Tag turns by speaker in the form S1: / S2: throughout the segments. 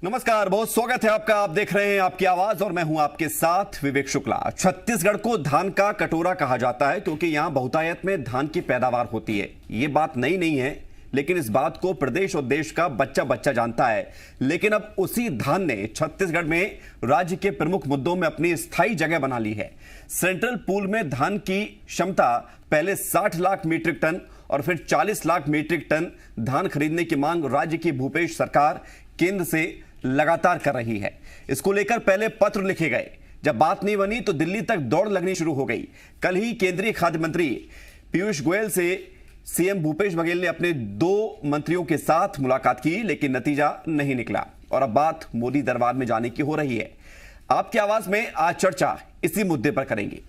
S1: नमस्कार, बहुत स्वागत है आपका। आप देख रहे हैं आपकी आवाज और मैं हूं आपके साथ विवेक शुक्ला। छत्तीसगढ़ को धान का कटोरा कहा जाता है क्योंकि यहां बहुतायत में धान की पैदावार होती है। ये बात नई नहीं है, लेकिन इस बात को प्रदेश और देश का बच्चा बच्चा जानता है। लेकिन अब उसी धान ने छत्तीसगढ़ में राज्य के प्रमुख मुद्दों में अपनी स्थायी जगह बना ली है। सेंट्रल पूल में धान की क्षमता पहले 60 लाख मीट्रिक टन और फिर 40 लाख मीट्रिक टन धान खरीदने की मांग राज्य की भूपेश सरकार केंद्र से लगातार कर रही है। इसको लेकर पहले पत्र लिखे गए, जब बात नहीं बनी तो दिल्ली तक दौड़ लगनी शुरू हो गई। कल ही केंद्रीय खाद्य मंत्री पीयूष गोयल से सीएम भूपेश बघेल ने अपने 2 मंत्रियों के साथ मुलाकात की, लेकिन नतीजा नहीं निकला और अब बात मोदी दरबार में जाने की हो रही है। आपकी आवाज में आज चर्चा इसी मुद्दे पर करेंगे।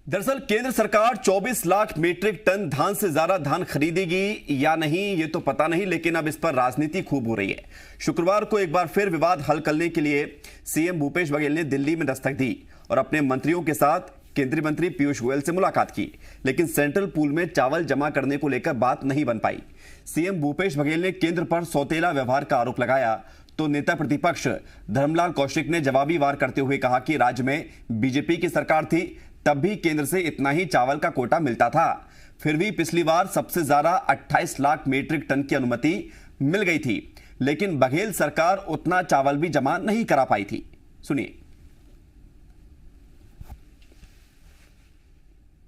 S1: दरअसल केंद्र सरकार 24 लाख मीट्रिक टन धान से ज्यादा धान खरीदेगी या नहीं ये तो पता नहीं, लेकिन अब इस पर राजनीति खूब हो रही है। शुक्रवार को एक बार फिर विवाद हल करने के लिए सीएम भूपेश बघेल ने दिल्ली में दस्तक दी और अपने मंत्रियों के साथ केंद्रीय मंत्री पीयूष गोयल से मुलाकात की, लेकिन सेंट्रल पूल में चावल जमा करने को लेकर बात नहीं बन पाई। सीएम भूपेश बघेल ने केंद्र पर सौतेला व्यवहार का आरोप लगाया तो नेता प्रतिपक्ष धर्मलाल कौशिक ने जवाबी वार करते हुए कहा कि राज्य में बीजेपी की सरकार थी, तब भी केंद्र से इतना ही चावल का कोटा मिलता था। फिर भी पिछली बार सबसे ज्यादा 28 लाख मीट्रिक टन की अनुमति मिल गई थी, लेकिन बघेल सरकार उतना चावल भी जमा नहीं करा पाई थी। सुनिए।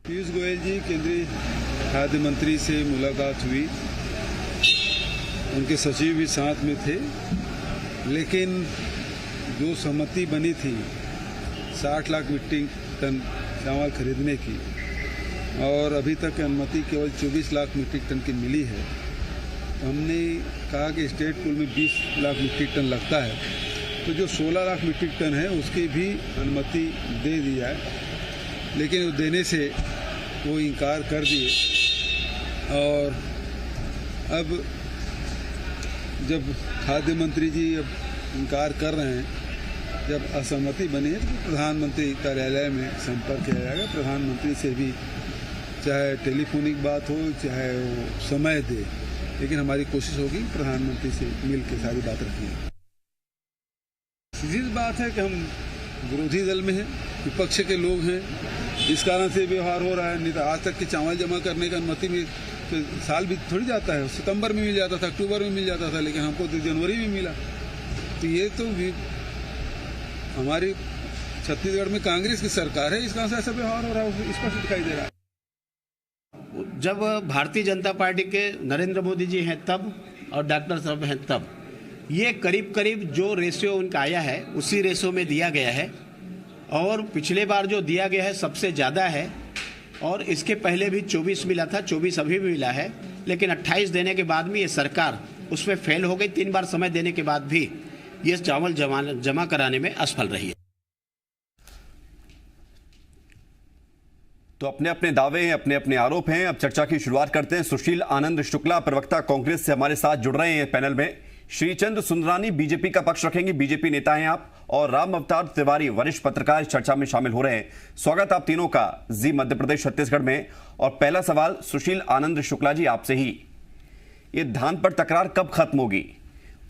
S2: पीयूष गोयल जी केंद्रीय खाद्य मंत्री से मुलाकात हुई, उनके सचिव भी साथ में थे, लेकिन जो सहमति बनी थी 60 लाख मीट्रिक टन चावल खरीदने की और अभी तक अनुमति केवल 24 लाख मीट्रिक टन की मिली है, तो हमने कहा कि स्टेट पूल में 20 लाख मीट्रिक टन लगता है, तो जो 16 लाख मीट्रिक टन है उसकी भी अनुमति दे दी जाए, लेकिन वो देने से वो इनकार कर दिए। और अब जब खाद्य मंत्री जी अब इनकार कर रहे हैं, जब असहमति बनी है तो प्रधानमंत्री कार्यालय में संपर्क किया जाएगा। प्रधानमंत्री से भी चाहे टेलीफोनिक बात हो चाहे वो समय दे, लेकिन हमारी कोशिश होगी प्रधानमंत्री से मिल के सारी बात रखेंगे। सीधी बात है कि हम विरोधी दल में हैं, विपक्ष के लोग हैं, इस कारण से व्यवहार हो रहा है। नहीं तो आज तक के चावल जमा करने का अनुमति में तो साल भी थोड़ी जाता है, सितंबर में मिल जाता था, अक्टूबर में मिल जाता था, लेकिन हमको तो जनवरी में मिला। तो ये तो हमारी छत्तीसगढ़ में कांग्रेस की सरकार है, इस कारण से ऐसा व्यवहार हो रहा है, स्पष्ट दिखाई दे रहा है।
S3: जब भारतीय जनता पार्टी के नरेंद्र मोदी जी हैं तब और डॉक्टर साहब हैं तब, ये करीब करीब जो रेशियो उनका आया है उसी रेशियो में दिया गया है और पिछले बार जो दिया गया है सबसे ज़्यादा है। और इसके पहले भी 24 मिला था, 24 अभी भी मिला है, लेकिन 28 देने के बाद भी ये सरकार उसमें फेल हो गई। 3 बार समय देने के बाद भी ये चावल जमा कराने में असफल रही है।
S1: तो अपने अपने दावे हैं, अपने अपने आरोप हैं। अब चर्चा की शुरुआत करते हैं। सुशील आनंद शुक्ला प्रवक्ता कांग्रेस से हमारे साथ जुड़ रहे हैं पैनल में। श्रीचंद्र सुंदरानी बीजेपी का पक्ष रखेंगे, बीजेपी नेता हैं आप, और राम अवतार तिवारी वरिष्ठ पत्रकार इस चर्चा में शामिल हो रहे हैं। स्वागत आप तीनों का जी मध्य प्रदेश छत्तीसगढ़ में। और पहला सवाल सुशील आनंद शुक्ला जी आपसे ही, ये धान पर तकरार कब खत्म होगी?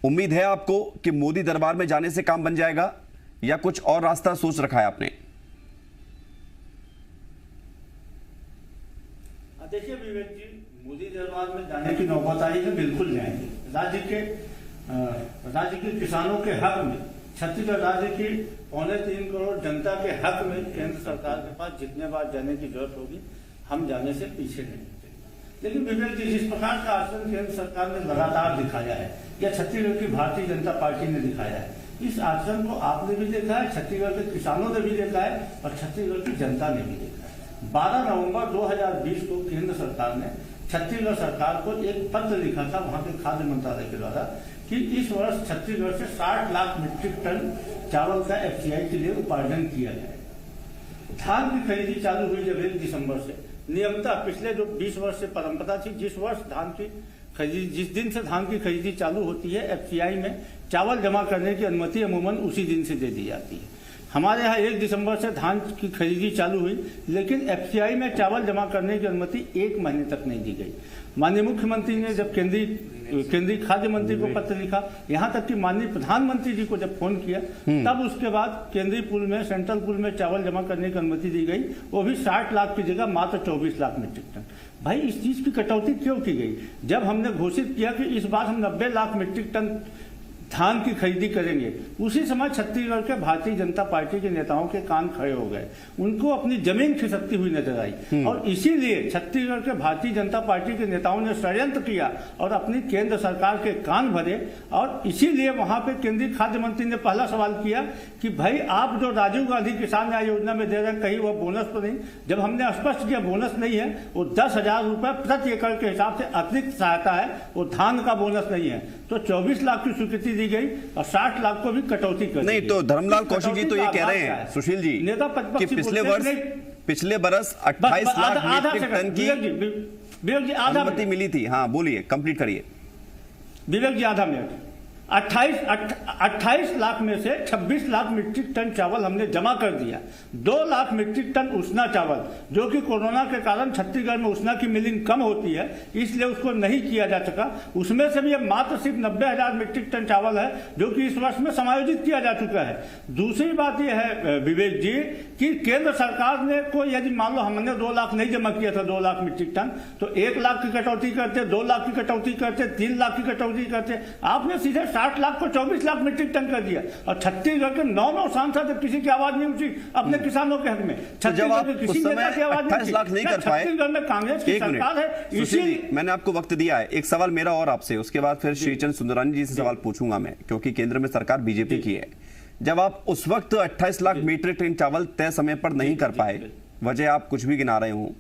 S1: उम्मीद है आपको कि मोदी दरबार में जाने से काम बन जाएगा या कुछ और रास्ता सोच रखा है आपने?
S4: देखिए विवेक जी, मोदी दरबार में जाने की नौबत आई है, बिल्कुल जाएंगे। राज्य के किसानों के हक में, छत्तीसगढ़ राज्य की 3.25 करोड़ जनता के हक में केंद्र सरकार के पास जितने बार जाने की जरूरत होगी हम जाने से पीछे नहीं होते। लेकिन विवेक जी, जिस प्रकार का आचरण केंद्र सरकार ने लगातार दिखाया है या छत्तीसगढ़ की भारतीय जनता पार्टी ने दिखाया है, इस आचरण को आपने भी देखा है, छत्तीसगढ़ के किसानों ने भी देखा है और छत्तीसगढ़ की जनता ने भी देखा है। 12 नवंबर 2020 को केंद्र सरकार ने छत्तीसगढ़ सरकार को एक पत्र लिखा था वहां के खाद्य मंत्रालय के द्वारा कि इस वर्ष छत्तीसगढ़ से 60 लाख मीट्रिक टन चावल का एफसीआई के लिए उपार्जन किया जाए। धान की खरीदी चालू हुई जब 1 दिसंबर से, नियमतः पिछले जो 20 वर्ष से परंपरा थी, जिस वर्ष धान की खरीदी, जिस दिन से धान की खरीदी चालू होती है, एफसीआई में चावल जमा करने की अनुमति अमूमन उसी दिन से दे दी जाती है। हमारे यहाँ 1 दिसंबर से धान की खरीदी चालू हुई, लेकिन एफसीआई में चावल जमा करने की अनुमति 1 महीने तक नहीं दी गई। माननीय मुख्यमंत्री ने जब केंद्रीय खाद्य मंत्री को पत्र लिखा, यहाँ तक कि माननीय प्रधानमंत्री जी को जब फोन किया, तब उसके बाद केंद्रीय पूल में, सेंट्रल पूल में चावल जमा करने की अनुमति दी गई, वो भी 60 लाख की जगह मात्र 24 लाख मीट्रिक टन। भाई इस चीज की कटौती क्यों की गई? जब हमने घोषित किया कि इस बार हम 90 लाख मीट्रिक टन धान की खरीदी करेंगे, उसी समय छत्तीसगढ़ के भारतीय जनता पार्टी के नेताओं के कान खड़े हो गए, उनको अपनी जमीन खिसकती हुई नजर आई और इसीलिए छत्तीसगढ़ के भारतीय जनता पार्टी के नेताओं ने षड्यंत्र किया और अपनी केंद्र सरकार के कान भरे। और इसीलिए वहां पे केंद्रीय खाद्य मंत्री ने पहला सवाल किया कि भाई आप जो राजीव गांधी किसान न्याय योजना में दे रहे हैं, कहीं वह बोनस तो नहीं? जब हमने स्पष्ट किया बोनस नहीं है, वो 10,000 रुपए प्रति एकड़ के हिसाब से अतिरिक्त सहायता है, वो धान का बोनस नहीं है, तो 24 लाख की स्वीकृति दी गई और 60 लाख को भी कटौती कर दी।
S1: नहीं तो धर्मलाल कौशिक जी तो ये कह रहे हैं, सुशील जी, कि पिछले बरस 28 लाख मीट्रिक टन की अनुमति मिली थी। हाँ बोलिए, कंप्लीट करिए
S4: विवेक जी। आधा मिनट। 28 लाख में से 26 लाख मीट्रिक टन चावल हमने जमा कर दिया। 2 लाख मीट्रिक टन उसना चावल, जो कि कोरोना के कारण छत्तीसगढ़ में उसना की मिलिंग कम होती है, इसलिए उसको नहीं किया जा सका। उसमें से भी मात्र सिर्फ 90,000 मीट्रिक टन चावल है, जो कि इस वर्ष में समायोजित किया जा चुका है। दूसरी बात यह है विवेक जी कि केंद्र सरकार ने को यदि मान लो हमने 2 लाख नहीं जमा किया था, 2 लाख मीट्रिक टन, तो 1 लाख की कटौती करते, 2 लाख की कटौती करते, 3 लाख की कटौती करते। आपने सीधे 60 लाख को 24 लाख मीट्रिक टन कर दिया और छत्तीसगढ़ के 9 सांसद किसी की आवाज नहीं उठी अपने किसानों के हक में। छत्तीसगढ़ के किसी नेता की आवाज नहीं उठी।
S1: 28 लाख नहीं कर पाए।
S4: छत्तीसगढ़ में कांग्रेस की सरकार है, इसीलिए
S1: मैंने आपको वक्त दिया है। एक सवाल मेरा और आपसे, उसके बाद फिर श्रीचंद सुंदरानी जी से सवाल पूछूंगा मैं, क्योंकि केंद्र में सरकार बीजेपी की है। जब आप उस वक्त 28 लाख मीट्रिक टन चावल तय समय पर नहीं कर पाए, वजह आप कुछ भी गिना रहे हो,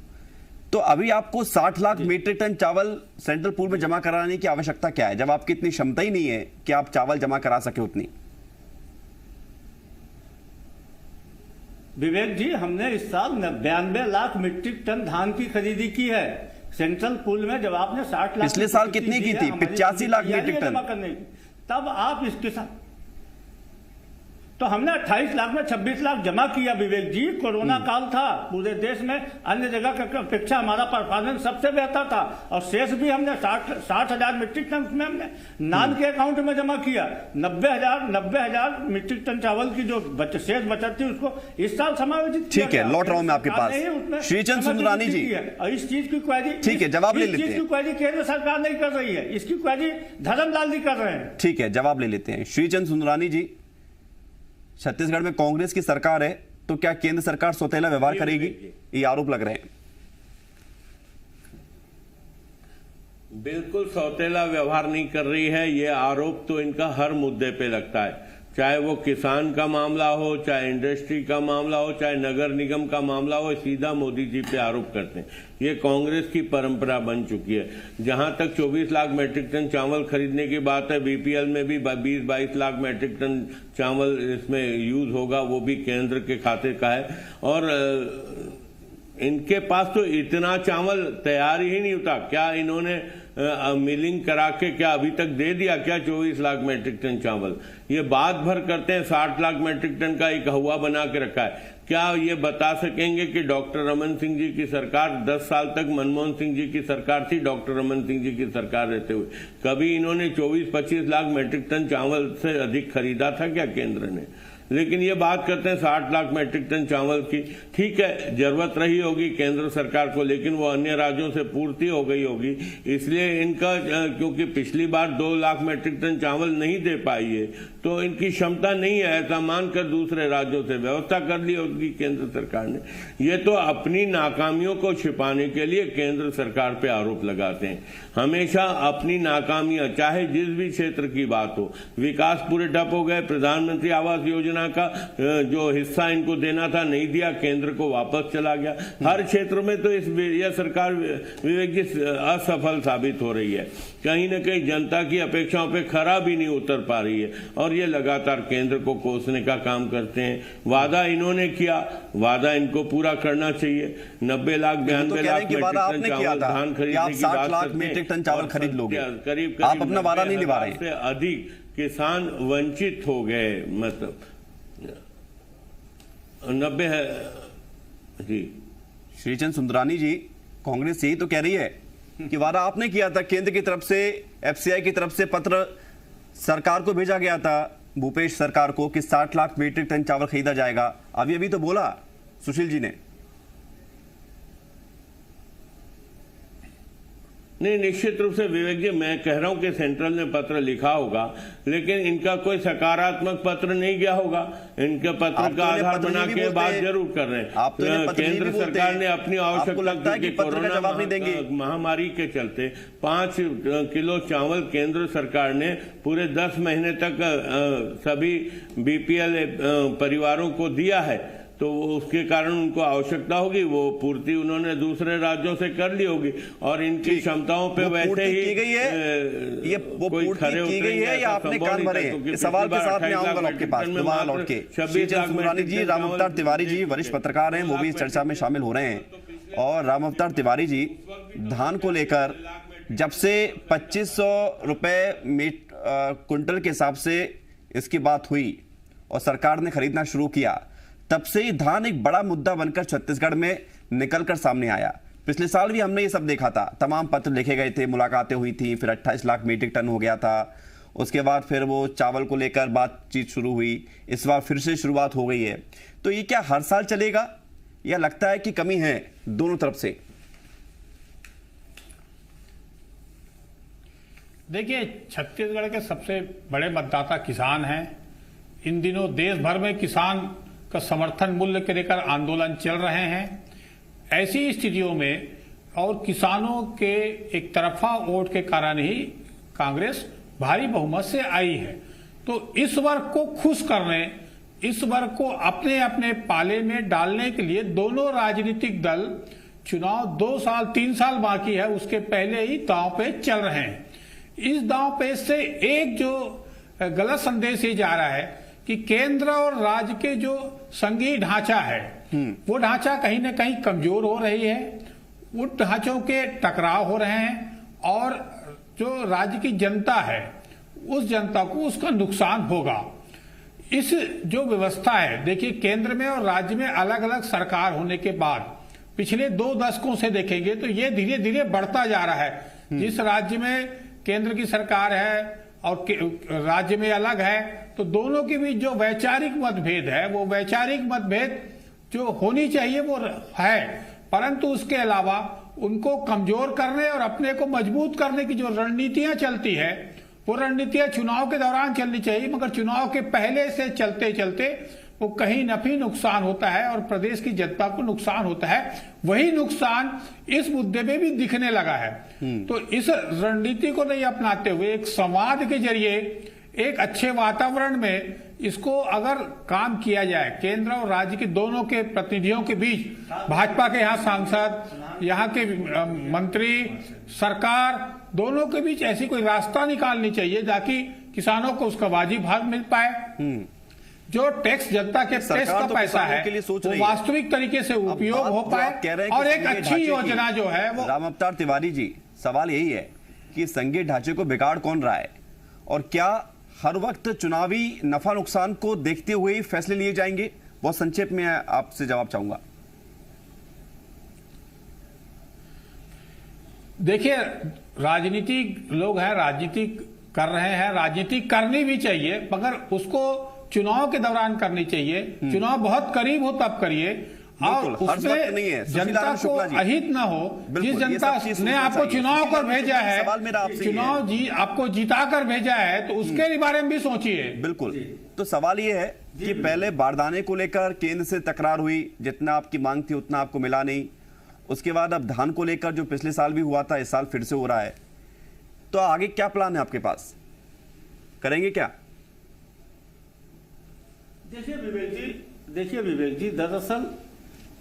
S1: तो अभी आपको 60 लाख मीट्रिक टन चावल सेंट्रल पूल में जमा कराने की आवश्यकता क्या है, जब आपकी इतनी क्षमता ही नहीं है कि आप चावल जमा करा सके उतनी?
S4: विवेक जी, हमने इस साल 92 लाख मीट्रिक टन धान की खरीदी की है सेंट्रल पूल में। जब आपने 60 लाख
S1: पिछले साल कितनी की थी? 85 लाख मीट्रिक टन
S4: जमा करने की। तब आप इसके साथ तो हमने 28 लाख में 26 लाख जमा किया विवेक जी। कोरोना काल था, पूरे देश में अन्य जगह की अपेक्षा हमारा परफॉर्मेंस सबसे बेहतर था और शेष भी हमने 60,000 मीट्रिक टन उसमें हमने नान के अकाउंट में जमा किया। 90,000 मीट्रिक टन चावल की जो शेष बचत थी उसको इस साल समायोजित किया।
S1: ठीक है, लौट रहा हूं मैं आपके पास। श्रीचंद सुंदरानी जी,
S4: और इस चीज की क्वेरी,
S1: ठीक है, जवाब ले लेते हैं।
S4: इसकी क्वेरी केंद्र सरकार नहीं कर रही है, इसकी क्वेरी धर्मलाल जी कर रहे हैं।
S1: ठीक है, जवाब ले लेते हैं। श्रीचंद सुंदरानी जी, छत्तीसगढ़ में कांग्रेस की सरकार है, तो क्या केंद्र सरकार सौतेला व्यवहार करेगी? ये आरोप लग रहे हैं।
S5: बिल्कुल सौतेला व्यवहार नहीं कर रही है। ये आरोप तो इनका हर मुद्दे पे लगता है, चाहे वो किसान का मामला हो, चाहे इंडस्ट्री का मामला हो, चाहे नगर निगम का मामला हो, सीधा मोदी जी पे आरोप करते हैं। ये कांग्रेस की परंपरा बन चुकी है। जहां तक 24 लाख मीट्रिक टन चावल खरीदने की बात है, बीपीएल में भी 20-22 लाख मीट्रिक टन चावल इसमें यूज होगा, वो भी केंद्र के खाते का है। और इनके पास तो इतना चावल तैयार ही नहीं होता। क्या इन्होंने मिलिंग करा के क्या अभी तक दे दिया क्या 24 लाख मीट्रिक टन चावल? ये बात भर करते हैं 60 लाख मीट्रिक टन का एक हवा बना के रखा है। क्या ये बता सकेंगे कि डॉक्टर रमन सिंह जी की सरकार 10 साल तक मनमोहन सिंह जी की सरकार थी, डॉक्टर रमन सिंह जी की सरकार रहते हुए कभी इन्होंने 24-25 लाख मीट्रिक टन चावल से अधिक खरीदा था क्या केंद्र ने? लेकिन ये बात करते हैं 60 लाख मीट्रिक टन चावल की। ठीक है, जरूरत रही होगी केंद्र सरकार को, लेकिन वो अन्य राज्यों से पूर्ति हो गई होगी, इसलिए इनका, क्योंकि पिछली बार 2 लाख मीट्रिक टन चावल नहीं दे पाई है, तो इनकी क्षमता नहीं है, ऐसा मानकर दूसरे राज्यों से व्यवस्था कर ली होगी केंद्र सरकार ने। ये तो अपनी नाकामियों को छिपाने के लिए केंद्र सरकार पे आरोप लगाते हैं। हमेशा अपनी नाकामियां, चाहे जिस भी क्षेत्र की बात हो, विकास पूरे ठप हो गए, प्रधानमंत्री आवास योजना का जो हिस्सा इनको देना था नहीं दिया, केंद्र को वापस चला गया। हर क्षेत्र में तो यह सरकार विवेक जी असफल साबित हो रही है। कहीं न कहीं जनता की अपेक्षाओं पे खरा भी नहीं उतर पा रही है। और और ये लगातार केंद्र को कोसने का काम करते हैं। वादा इन्होंने किया, वादा इनको पूरा करना चाहिए। 90 लाख 92 लाख मीट्रिक टन चावल धान खरीदने की बात करते हैं,
S1: मीट्रिक टन चावल खरीद लोगे,
S5: करीब
S1: आप अपना वादा नहीं निभा रहे।
S5: से अधिक किसान वंचित हो गए, मतलब 90 है जी।
S1: श्रीचंद सुंदरानी जी, कांग्रेस यही तो कह रही है कि वादा आपने किया था, केंद्र की तरफ से, एफसीआई की तरफ से पत्र सरकार को भेजा गया था, भूपेश सरकार को, कि 60 लाख मीट्रिक टन चावल खरीदा जाएगा। अभी तो बोला सुशील जी ने।
S5: नहीं, निश्चित रूप से विवेक जी, मैं कह रहा हूं कि सेंट्रल ने पत्र लिखा होगा, लेकिन इनका कोई सकारात्मक पत्र नहीं गया होगा। इनके पत्र का आधार बना के बात जरूर कर रहे हैं। केंद्र सरकार ने अपनी आवश्यकता की कोरोना महामारी के चलते 5 किलो चावल केंद्र सरकार ने पूरे 10 महीने तक सभी बीपीएल परिवारों को दिया है, तो उसके कारण उनको आवश्यकता होगी, वो पूर्ति उन्होंने दूसरे राज्यों से कर ली होगी, और इनकी क्षमताओं पे वैसे ही
S1: की गई है, ये वो पूर्ति की गई है या आपने कान भरे हैं? सवाल के साथ में आऊंगा आपके पास दोबारा लौट के। श्रीचंद सुंदरानी जी, राम अवतार तिवारी जी वरिष्ठ पत्रकार हैं, वो भी इस चर्चा में शामिल हो रहे हैं। और राम अवतार तिवारी जी, धान को लेकर जब से 2500 रुपए क्विंटल के हिसाब से इसकी बात हुई और सरकार ने खरीदना शुरू किया, तब से ही धान एक बड़ा मुद्दा बनकर छत्तीसगढ़ में निकलकर सामने आया। पिछले साल भी हमने ये सब देखा था, तमाम पत्र लिखे गए थे, मुलाकातें हुई थी, फिर 28 लाख मीट्रिक टन हो गया था। उसके बाद फिर वो चावल को लेकर बातचीत शुरू हुई, इस बार फिर से शुरुआत हो गई है। तो ये क्या हर साल चलेगा या लगता है कि कमी है दोनों तरफ से?
S6: देखिए, छत्तीसगढ़ के सबसे बड़े मतदाता किसान हैं। इन दिनों देश भर में किसान का समर्थन मूल्य के लेकर आंदोलन चल रहे हैं। ऐसी स्थितियों में और किसानों के एक तरफा वोट के कारण ही कांग्रेस भारी बहुमत से आई है। तो इस वर्ग को खुश करने, इस वर्ग को अपने अपने पाले में डालने के लिए दोनों राजनीतिक दल चुनाव 2 साल 3 साल बाकी है उसके पहले ही दांव पे चल रहे हैं। इस दांव पे से एक जो गलत संदेश ये जा रहा है कि केंद्र और राज्य के जो संघीय ढांचा है वो ढांचा कहीं ना कहीं कमजोर हो रही है, उन ढांचों के टकराव हो रहे हैं और जो राज्य की जनता है उस जनता को उसका नुकसान होगा। इस जो व्यवस्था है, देखिए केंद्र में और राज्य में अलग अलग सरकार होने के बाद पिछले 2 दशकों से देखेंगे तो ये धीरे धीरे बढ़ता जा रहा है। जिस राज्य में केंद्र की सरकार है और राज्य में अलग है, तो दोनों के बीच जो वैचारिक मतभेद है वो वैचारिक मतभेद जो होनी चाहिए वो है, परंतु उसके अलावा उनको कमजोर करने और अपने को मजबूत करने की जो रणनीतियां चलती है वो रणनीतियां चुनाव के दौरान चलनी चाहिए, मगर चुनाव के पहले से चलते चलते वो कहीं न कहीं नुकसान होता है और प्रदेश की जनता को नुकसान होता है। वही नुकसान इस मुद्दे में भी दिखने लगा है। तो इस रणनीति को नहीं अपनाते हुए एक संवाद के जरिए एक अच्छे वातावरण में इसको अगर काम किया जाए, केंद्र और राज्य के दोनों के प्रतिनिधियों के बीच, भाजपा के यहाँ सांसद, यहाँ के मंत्री, सरकार, दोनों के बीच ऐसी कोई रास्ता निकालनी चाहिए ताकि किसानों को उसका वाजिब हक मिल पाए। जो टैक्स जनता के टैक्स का पैसा है वो वास्तविक तरीके से उपयोग हो पाए और एक अच्छी योजना जो है वो।
S1: राम अवतार तिवारी जी, सवाल यही है कि संघीय ढांचे को बिगाड़ कौन रहा है और क्या हर वक्त चुनावी नफा नुकसान को देखते हुए ही फैसले लिए जाएंगे? बहुत संक्षेप में आपसे जवाब चाहूंगा।
S6: देखिए, राजनीतिक लोग हैं, राजनीति कर रहे हैं, राजनीति करनी भी चाहिए, मगर उसको चुनाव के दौरान करनी चाहिए। चुनाव बहुत करीब हो तब करिए और उसमें जनता को अहित ना हो। जिस जनता ने आपको चुनाव कर भेजा है, चुनाव जी आपको जिता कर भेजा है, तो उसके बारे में भी सोचिए।
S1: बिल्कुल। तो सवाल ये है कि पहले बारदाने को लेकर केंद्र से तकरार हुई, जितना आपकी मांग थी उतना आपको मिला नहीं। उसके बाद अब धान को लेकर जो पिछले साल भी हुआ था, इस साल फिर से हो रहा है। तो आगे क्या प्लान है आपके पास, करेंगे क्या?
S4: देखिए विवेक जी, दरअसल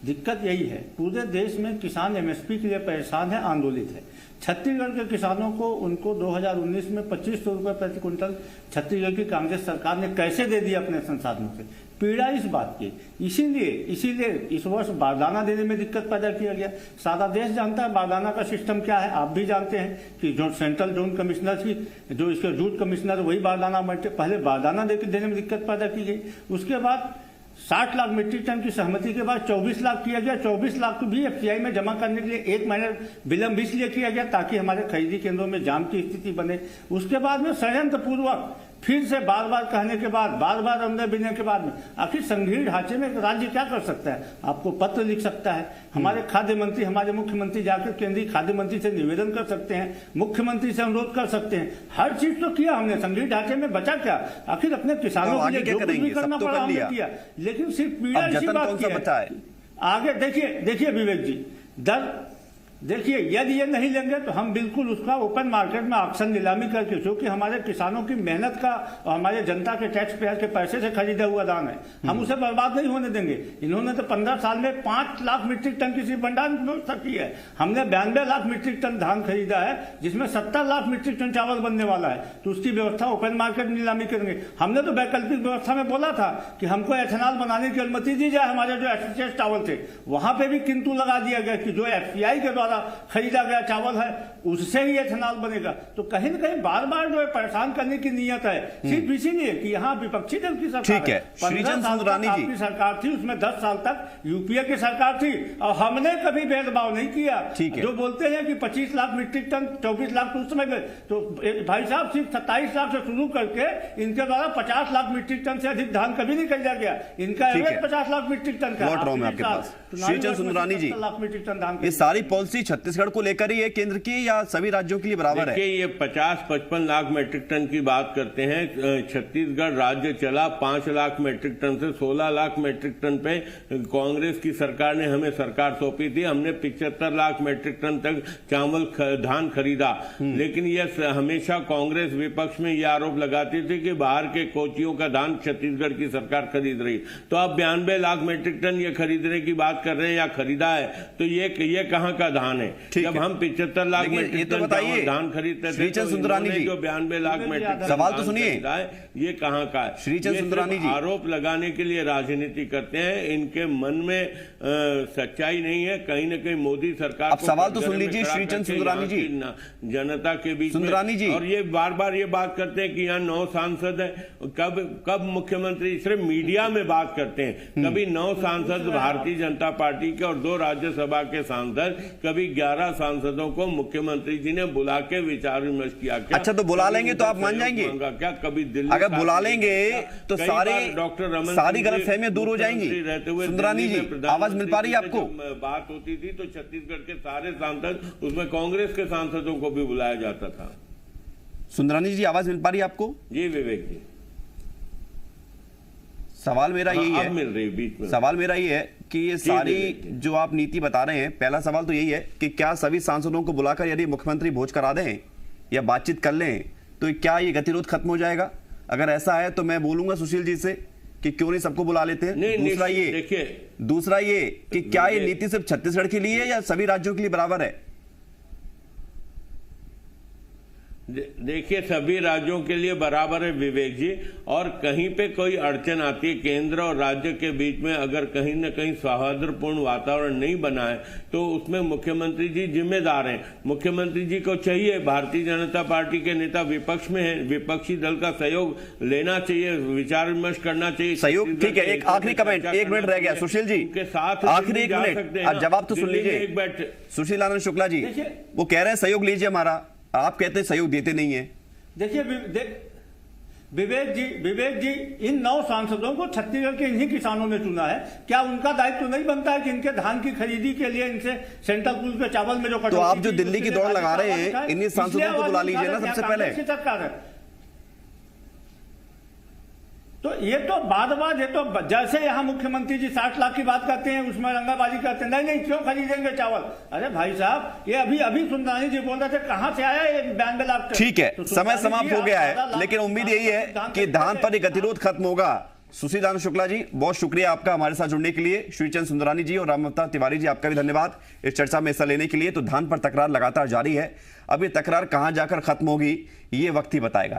S4: दिक्कत यही है, पूरे देश में किसान एमएसपी के लिए परेशान है, आंदोलित है। छत्तीसगढ़ के किसानों को उनको 2019 में 2500 रुपये प्रति क्विंटल छत्तीसगढ़ की कांग्रेस सरकार ने कैसे दे दिया अपने संसाधनों से। पीड़ा इस बात की, इसीलिए इस वर्ष बारदाना देने में दिक्कत पैदा किया गया। सारा देश जानता है बारदाना का सिस्टम क्या है, आप भी जानते हैं कि जो सेंट्रल जोन कमिश्नर की जो इसके जूट कमिश्नर वही बारदाना बांटे, पहले बारदाना देने में दिक्कत पैदा की गई। उसके बाद 60 लाख मीट्रिक टन की सहमति के बाद 24 लाख किया गया। 24 लाख भी एफसीआई में जमा करने के लिए 1 महीने विलंब इसलिए किया गया ताकि हमारे खरीदी केंद्रों में जाम की स्थिति बने। उसके बाद में षड्यंत्र पूर्वक फिर से बार बार कहने के बाद, बार बार अंदर बिने के बाद में आखिर संघीय ढांचे में राज्य क्या कर सकता है? आपको पत्र लिख सकता है, हमारे खाद्य मंत्री, हमारे मुख्यमंत्री जाकर केंद्रीय खाद्य मंत्री से निवेदन कर सकते हैं, मुख्यमंत्री से अनुरोध कर सकते हैं। हर चीज तो किया हमने, संघीय ढांचे में बचा क्या? आखिर अपने किसानों के लिए जो कुछ भी करना पड़ा हमने किया, लेकिन सिर्फ पीड़ा इसी बात की है। आगे देखिए विवेक जी, देखिए यदि ये नहीं लेंगे तो हम बिल्कुल उसका ओपन मार्केट में ऑक्शन नीलामी करके, क्योंकि हमारे किसानों की मेहनत का और हमारे जनता के टैक्स पेयर के पैसे से खरीदा हुआ धान है, हम उसे बर्बाद नहीं होने देंगे। इन्होंने तो 15 साल में 5 लाख मीट्रिक टन की सिर्फ भंडारण की व्यवस्था की है। हमने 92 लाख मीट्रिक टन धान खरीदा है, जिसमें 70 लाख मीट्रिक टन चावल बनने वाला है, तो उसकी व्यवस्था ओपन मार्केट नीलामी करेंगे। हमने तो वैकल्पिक व्यवस्था में बोला था कि हमको एथेनॉल बनाने की अनुमति दी जाए, हमारे जो एसोसिएट चावल थे वहां पर भी किंतु लगा दिया गया कि जो एफसीआई के द्वारा खरीदा गया चावल है उससे ही एथेनॉल बनेगा। तो कहीं न कहीं बार बार जो है परेशान करने की नीयत है, सिर्फ इसीलिए कि यहाँ विपक्षी दल की सरकार है। 15 साल तक आपकी सरकार थी, उसमें 10 साल तक यूपीए की सरकार थी और हमने कभी भेदभाव नहीं किया। जो बोलते हैं कि 25 लाख मीट्रिक टन 24 लाख तो उस समय गए, तो भाई साहब सिर्फ 27 लाख से शुरू करके इनके द्वारा 50 लाख मीट्रिक टन से अधिक धान कभी नहीं खरीदा गया। इनका एवरेज 50 लाख मीट्रिक टन का।
S1: आपके पास श्रीचंद सुंदरानी जी, ये सारी पॉलिसी छत्तीसगढ़ को लेकर ही है केंद्र की या सभी राज्यों के लिए बराबर है?
S5: देखिए, ये 50-55 लाख मीट्रिक टन की बात करते हैं। छत्तीसगढ़ राज्य चला 5 लाख मीट्रिक टन से 16 लाख मीट्रिक टन पे कांग्रेस की सरकार ने हमें सरकार सौंपी थी। हमने 75 लाख मीट्रिक टन तक चावल धान खरीदा, लेकिन यह हमेशा कांग्रेस विपक्ष में यह आरोप लगाती थी कि बाहर के कोचियों का धान छत्तीसगढ़ की सरकार खरीद रही। तो आप 92 लाख मीट्रिक टन ये खरीदने की बात कर रहे हैं या खरीदा है, तो ये कहां का धान है? जब हम 75 लाख मीट्रिक टन धान खरीदते थे तो सुंदरानी जी जो 92 लाख मीट्रिक
S1: सवाल तो सुनिए,
S5: ये कहां का है?
S1: श्रीचंद सुंदरानी जी
S5: आरोप लगाने के लिए राजनीति करते हैं, इनके मन में सच्चाई नहीं है। कहीं न कहीं मोदी सरकार,
S1: अब सवाल तो सुन लीजिए श्रीचंद सुंदरानी जी,
S5: जनता के बीच
S1: सुंदरानी जी,
S5: और ये बार बार ये बात करते हैं कि यहाँ 9 सांसद है। कब मुख्यमंत्री सिर्फ मीडिया में बात करते हैं, कभी 9 सांसद भारतीय जनता पार्टी के और 2 राज्यसभा के सांसद, कभी 11 सांसदों को मुख्यमंत्री जी ने बुला के विचार विमर्श किया क्या?
S1: अच्छा, तो बुला लेंगे तो आप मान जाएंगे
S5: क्या? कभी दिल्ली
S1: अगर बुला लेंगे तो
S5: डॉक्टर रमन
S1: सारी गलतफहमियां दूर हो जाएंगी।
S5: रहते हुए
S1: सुंदरानी जी, आवाज मिल पा रही है आपको?
S5: बात होती थी तो छत्तीसगढ़ के सारे सांसद, उसमें कांग्रेस के सांसदों को भी बुलाया जाता था।
S1: सुंदरानी जी, आवाज मिल पा रही है आपको?
S5: जी विवेक जी,
S1: सवाल मेरा यही है,
S5: मिल रही बीच में।
S1: सवाल मेरा ये है कि ये सारी जो आप नीति बता रहे हैं, पहला सवाल तो यही है कि क्या सभी सांसदों को बुलाकर यदि मुख्यमंत्री भोज करा दें या बातचीत कर लें तो क्या ये गतिरोध खत्म हो जाएगा? अगर ऐसा है तो मैं बोलूंगा सुशील जी से कि क्यों नहीं सबको बुला लेते हैं। दूसरा ये कि क्या ये नीति सिर्फ छत्तीसगढ़ के लिए है या सभी राज्यों के लिए बराबर है?
S5: देखिए, सभी राज्यों के लिए बराबर है विवेक जी, और कहीं पे कोई अड़चन आती है केंद्र और राज्य के बीच में, अगर कहीं न कहीं सौहार्दपूर्ण वातावरण नहीं बना है तो उसमें मुख्यमंत्री जी जिम्मेदार हैं। मुख्यमंत्री जी को चाहिए, भारतीय जनता पार्टी के नेता विपक्ष में हैं, विपक्षी दल का सहयोग लेना चाहिए, विचार विमर्श करना चाहिए।
S1: सहयोग ठीक है। एक आखिरी कमेंट, 1 मिनट रह गया सुशील जी के साथ, आखिरी 1 मिनट जवाब तो सुन लीजिए। सुशील आनंद शुक्ला जी वो कह रहे हैं सहयोग लीजिए हमारा, आप कहते हैं सहयोग देते नहीं है।
S4: देखिए विवेक जी, इन 9 सांसदों को छत्तीसगढ़ के इन्हीं किसानों ने चुना है। क्या उनका दायित्व नहीं बनता है कि इनके धान की खरीदी के लिए इनसे सेंट्रल पूल के चावल में जो कटौती,
S1: तो आप जो दिल्ली की दौड़ लगा रहे हैं, इन्हीं सांसदों को बुला लीजिए ना सबसे पहले।
S4: सरकार है तो ये तो बाद ये तो जैसे यहाँ मुख्यमंत्री जी 60 लाख की बात करते हैं, उसमें रंगाबाजी करते हैं, नहीं क्यों खरीदेंगे चावल? अरे भाई साहब, ये अभी सुंदरानी जी बोल रहे थे कहां से आया ये 92 लाख?
S1: ठीक है, तो समय समाप्त हो गया है, लेकिन उम्मीद यही है कि धान पर गतिरोध खत्म होगा सुशीदान शुक्ला जी, बहुत शुक्रिया आपका हमारे साथ जुड़ने के लिए। श्रीचंद सुंदरानी जी और रामअवतार तिवारी जी, आपका भी धन्यवाद इस चर्चा में हिस्सा लेने के लिए। तो धान पर तकरार लगातार जारी है। अब ये तकरार कहां जाकर खत्म होगी, ये वक्त ही बताएगा।